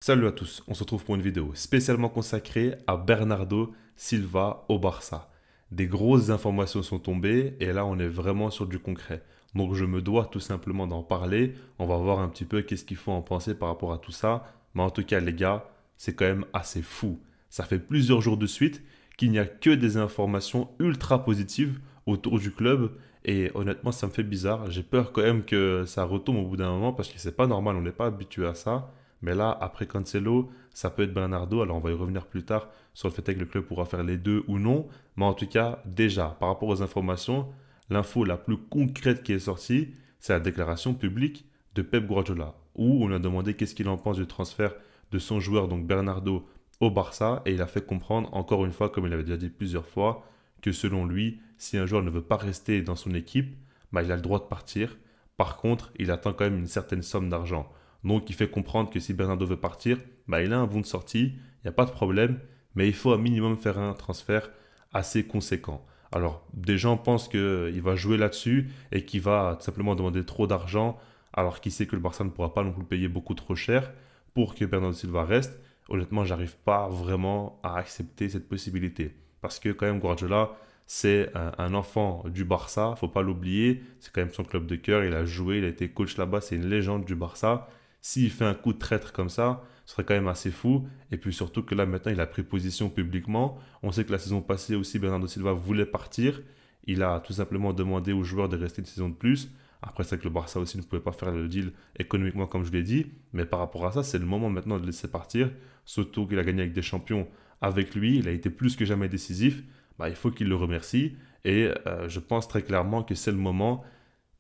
Salut à tous, on se retrouve pour une vidéo spécialement consacrée à Bernardo Silva au Barça. Des grosses informations sont tombées et là on est vraiment sur du concret. Donc je me dois tout simplement d'en parler, on va voir un petit peu qu'est-ce qu'il faut en penser par rapport à tout ça. Mais en tout cas les gars, c'est quand même assez fou. Ça fait plusieurs jours de suite qu'il n'y a que des informations ultra positives autour du club et honnêtement ça me fait bizarre. J'ai peur quand même que ça retombe au bout d'un moment parce que c'est pas normal, on n'est pas habitué à ça. Mais là, après Cancelo, ça peut être Bernardo. Alors, on va y revenir plus tard sur le fait que le club pourra faire les deux ou non. Mais en tout cas, déjà, par rapport aux informations, l'info la plus concrète qui est sortie, c'est la déclaration publique de Pep Guardiola, où on lui a demandé qu'est-ce qu'il en pense du transfert de son joueur, donc Bernardo, au Barça. Et il a fait comprendre, encore une fois, comme il avait déjà dit plusieurs fois, que selon lui, si un joueur ne veut pas rester dans son équipe, bah, il a le droit de partir. Par contre, il attend quand même une certaine somme d'argent. Donc il fait comprendre que si Bernardo veut partir, bah, il a un bon de sortie, il n'y a pas de problème, mais il faut un minimum faire un transfert assez conséquent. Alors des gens pensent qu'il va jouer là-dessus et qu'il va tout simplement demander trop d'argent, alors qu'il sait que le Barça ne pourra pas non plus payer beaucoup trop cher pour que Bernardo Silva reste. Honnêtement, j'arrive pas vraiment à accepter cette possibilité. Parce que quand même Guardiola, c'est un enfant du Barça, faut pas l'oublier, c'est quand même son club de cœur, il a joué, il a été coach là-bas, c'est une légende du Barça. S'il fait un coup de traître comme ça, ce serait quand même assez fou. Et puis surtout que là, maintenant, il a pris position publiquement. On sait que la saison passée aussi, Bernardo Silva voulait partir. Il a tout simplement demandé aux joueurs de rester une saison de plus. Après, c'est que le Barça aussi ne pouvait pas faire le deal économiquement, comme je l'ai dit. Mais par rapport à ça, c'est le moment maintenant de le laisser partir. Surtout qu'il a gagné avec des champions avec lui. Il a été plus que jamais décisif. Bah, il faut qu'il le remercie. Et je pense très clairement que c'est le moment.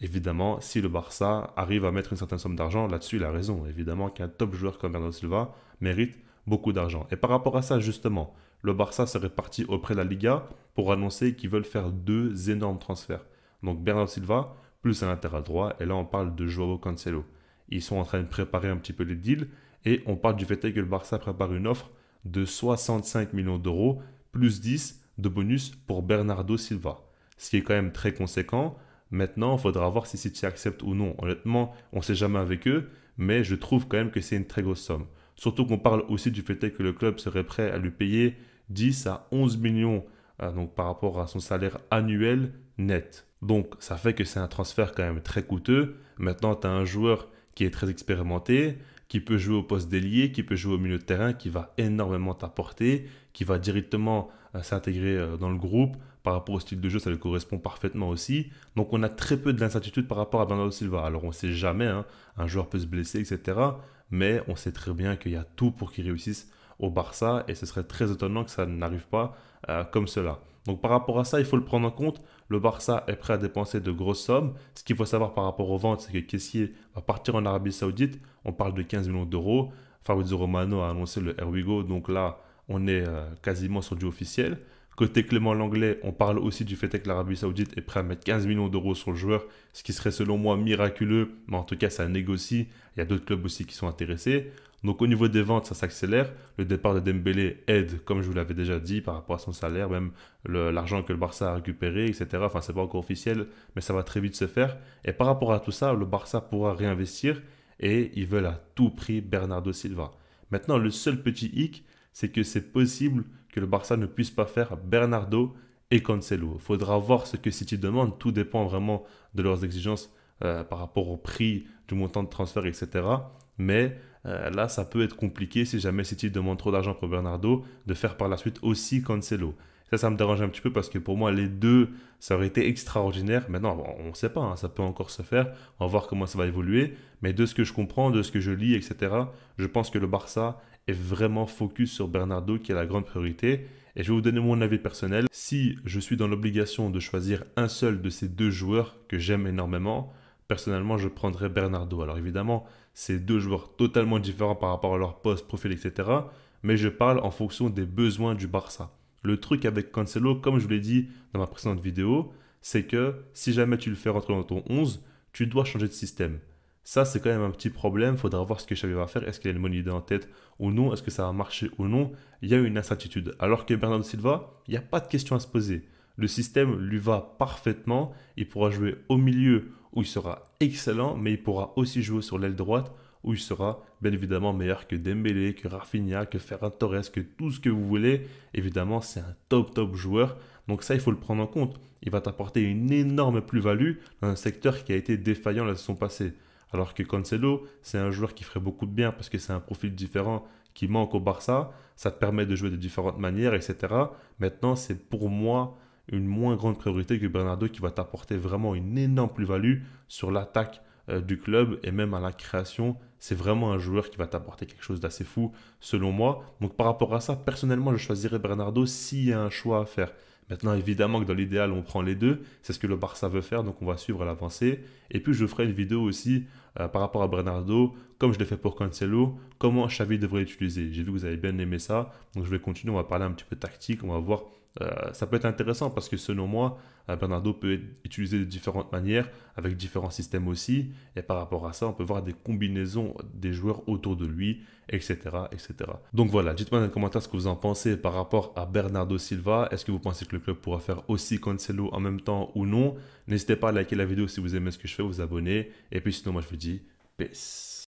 Évidemment, si le Barça arrive à mettre une certaine somme d'argent, là-dessus, il a raison. Évidemment qu'un top joueur comme Bernardo Silva mérite beaucoup d'argent. Et par rapport à ça, justement, le Barça serait parti auprès de la Liga pour annoncer qu'ils veulent faire deux énormes transferts. Donc Bernardo Silva, plus un latéral droit, et là on parle de Joao Cancelo. Ils sont en train de préparer un petit peu les deals, et on parle du fait que le Barça prépare une offre de 65 millions d'euros, plus 10 de bonus pour Bernardo Silva. Ce qui est quand même très conséquent. Maintenant, il faudra voir si City accepte ou non. Honnêtement, on ne sait jamais avec eux, mais je trouve quand même que c'est une très grosse somme. Surtout qu'on parle aussi du fait que le club serait prêt à lui payer 10 à 11 millions donc par rapport à son salaire annuel net. Donc ça fait que c'est un transfert quand même très coûteux. Maintenant, tu as un joueur qui est très expérimenté, qui peut jouer au poste d'ailier, qui peut jouer au milieu de terrain, qui va énormément t'apporter, qui va directement s'intégrer dans le groupe. Par rapport au style de jeu, ça lui correspond parfaitement aussi. Donc on a très peu d'incertitudes par rapport à Bernardo Silva. Alors on ne sait jamais, hein, un joueur peut se blesser, etc. Mais on sait très bien qu'il y a tout pour qu'il réussisse au Barça et ce serait très étonnant que ça n'arrive pas comme cela. Donc par rapport à ça, il faut le prendre en compte. Le Barça est prêt à dépenser de grosses sommes. Ce qu'il faut savoir par rapport aux ventes, c'est que Kessié va partir en Arabie Saoudite. On parle de 15 millions d'euros. Fabrizio Romano a annoncé le Erwigo, donc là, on est quasiment sur du officiel. Côté Clément Langlais, on parle aussi du fait que l'Arabie Saoudite est prêt à mettre 15 millions d'euros sur le joueur, ce qui serait selon moi miraculeux, mais en tout cas ça négocie. Il y a d'autres clubs aussi qui sont intéressés. Donc au niveau des ventes, ça s'accélère. Le départ de Dembélé aide, comme je vous l'avais déjà dit, par rapport à son salaire, même l'argent que le Barça a récupéré, etc. Enfin, c'est pas encore officiel, mais ça va très vite se faire. Et par rapport à tout ça, le Barça pourra réinvestir et ils veulent à tout prix Bernardo Silva. Maintenant, le seul petit hic, c'est que c'est possible que le Barça ne puisse pas faire Bernardo et Cancelo. Il faudra voir ce que City demande. Tout dépend vraiment de leurs exigences par rapport au prix, du montant de transfert, etc. Mais là, ça peut être compliqué si jamais City demande trop d'argent pour Bernardo, de faire par la suite aussi Cancelo. Ça me dérange un petit peu parce que pour moi, les deux, ça aurait été extraordinaire. Maintenant, on ne sait pas, hein, ça peut encore se faire. On va voir comment ça va évoluer. Mais de ce que je comprends, de ce que je lis, etc., je pense que le Barça est vraiment focus sur Bernardo qui est la grande priorité. Et je vais vous donner mon avis personnel. Si je suis dans l'obligation de choisir un seul de ces deux joueurs que j'aime énormément, personnellement, je prendrais Bernardo. Alors évidemment, c'est deux joueurs totalement différents par rapport à leur poste, profil, etc. Mais je parle en fonction des besoins du Barça. Le truc avec Cancelo, comme je vous l'ai dit dans ma précédente vidéo, c'est que si jamais tu le fais rentrer dans ton 11, tu dois changer de système. Ça, c'est quand même un petit problème. Il faudra voir ce que Xavi va faire. Est-ce qu'il a une bonne idée en tête ou non? Est-ce que ça va marcher ou non? Il y a une incertitude. Alors que Bernardo Silva, il n'y a pas de question à se poser. Le système lui va parfaitement. Il pourra jouer au milieu où il sera excellent, mais il pourra aussi jouer sur l'aile droite où il sera bien évidemment meilleur que Dembélé, que Rafinha, que Ferran Torres, que tout ce que vous voulez. Évidemment, c'est un top joueur. Donc ça, il faut le prendre en compte. Il va t'apporter une énorme plus-value dans un secteur qui a été défaillant la saison passée. Alors que Cancelo, c'est un joueur qui ferait beaucoup de bien parce que c'est un profil différent qui manque au Barça. Ça te permet de jouer de différentes manières, etc. Maintenant, c'est pour moi une moins grande priorité que Bernardo qui va t'apporter vraiment une énorme plus-value sur l'attaque du club et même à la création. C'est vraiment un joueur qui va t'apporter quelque chose d'assez fou selon moi. Donc par rapport à ça, personnellement, je choisirais Bernardo s'il y a un choix à faire. Maintenant, évidemment que dans l'idéal, on prend les deux. C'est ce que le Barça veut faire, donc on va suivre à l'avancée. Et puis, je ferai une vidéo aussi par rapport à Bernardo, comme je l'ai fait pour Cancelo, comment Xavi devrait l'utiliser. J'ai vu que vous avez bien aimé ça, donc je vais continuer. On va parler un petit peu tactique, on va voir. Ça peut être intéressant parce que selon moi, Bernardo peut être utilisé de différentes manières, avec différents systèmes aussi. Et par rapport à ça, on peut voir des combinaisons des joueurs autour de lui, etc. etc. Donc voilà, dites-moi dans les commentaires ce que vous en pensez par rapport à Bernardo Silva. Est-ce que vous pensez que le club pourra faire aussi Cancelo en même temps ou non? N'hésitez pas à liker la vidéo si vous aimez ce que je fais, vous abonner. Et puis sinon, moi je vous dis peace.